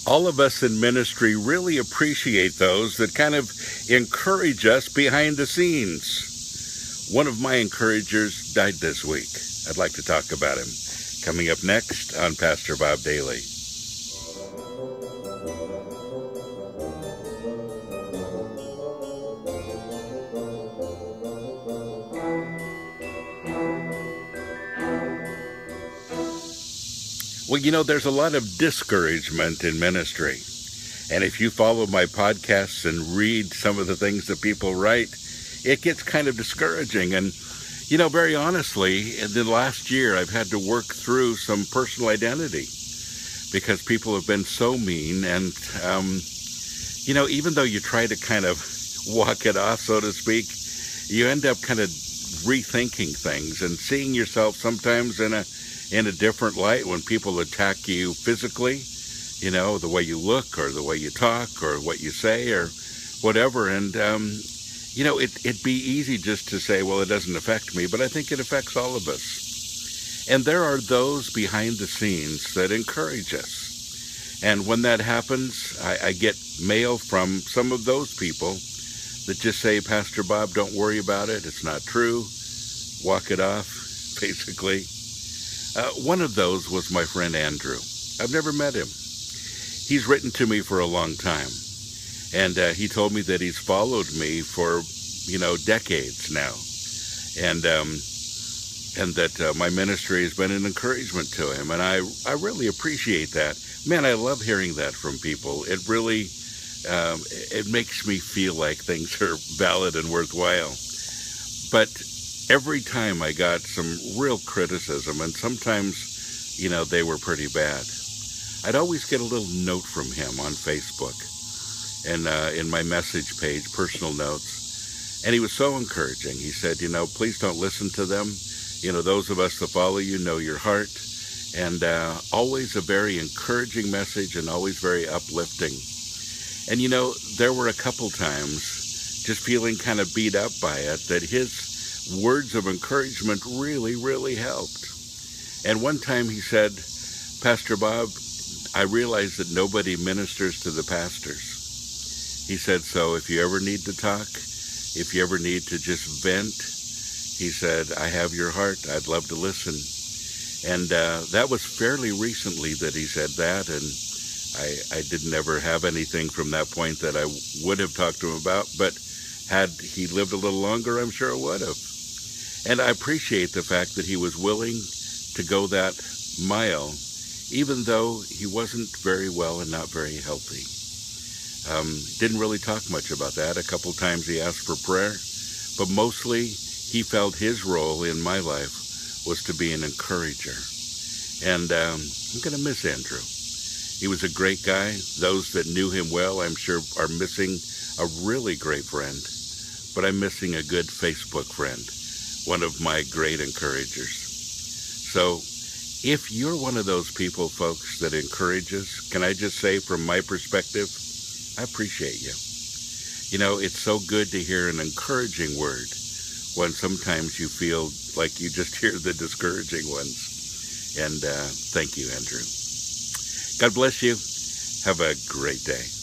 All of us in ministry really appreciate those that kind of encourage us behind the scenes. One of my encouragers died this week. I'd like to talk about him. Coming up next on Pastor Bob Daily. Well, you know, there's a lot of discouragement in ministry. And if you follow my podcasts and read some of the things that people write, it gets kind of discouraging. And, you know, very honestly, in the last year, I've had to work through some personal identity because people have been so mean. And, you know, even though you try to kind of walk it off, so to speak, you end up kind of rethinking things and seeing yourself sometimes in a different light when people attack you physically, you know, the way you look or the way you talk or what you say or whatever. And, you know, it'd be easy just to say, well, it doesn't affect me, but I think it affects all of us. And there are those behind the scenes that encourage us. And when that happens, I get mail from some of those people that just say, Pastor Bob, don't worry about it. It's not true. Walk it off, basically. One of those was my friend Andrew. I've never met him. He's written to me for a long time. And he told me that he's followed me for, you know, decades now. And that my ministry has been an encouragement to him. And I really appreciate that. Man, I love hearing that from people. It really, it makes me feel like things are valid and worthwhile. But every time I got some real criticism, and sometimes, you know, they were pretty bad, I'd always get a little note from him on Facebook and in my message page, personal notes. And he was so encouraging. He said, you know, please don't listen to them. You know, those of us that follow you know your heart. And always a very encouraging message and always very uplifting. And, you know, there were a couple times just feeling kind of beat up by it that his words of encouragement really, really helped. And one time he said, Pastor Bob, I realize that nobody ministers to the pastors. He said, so if you ever need to talk, if you ever need to just vent, he said, I have your heart. I'd love to listen. And that was fairly recently that he said that. And I didn't ever have anything from that point that I would have talked to him about. But had he lived a little longer, I'm sure I would have. And I appreciate the fact that he was willing to go that mile, even though he wasn't very well and not very healthy. Didn't really talk much about that. A couple times he asked for prayer, but mostly he felt his role in my life was to be an encourager. And I'm going to miss Andrew. He was a great guy. Those that knew him well, I'm sure, are missing a really great friend. But I'm missing a good Facebook friend, one of my great encouragers. So if you're one of those people, folks, that encourages, can I just say from my perspective, I appreciate you. You know, it's so good to hear an encouraging word when sometimes you feel like you just hear the discouraging ones. And thank you, Andrew. God bless you. Have a great day.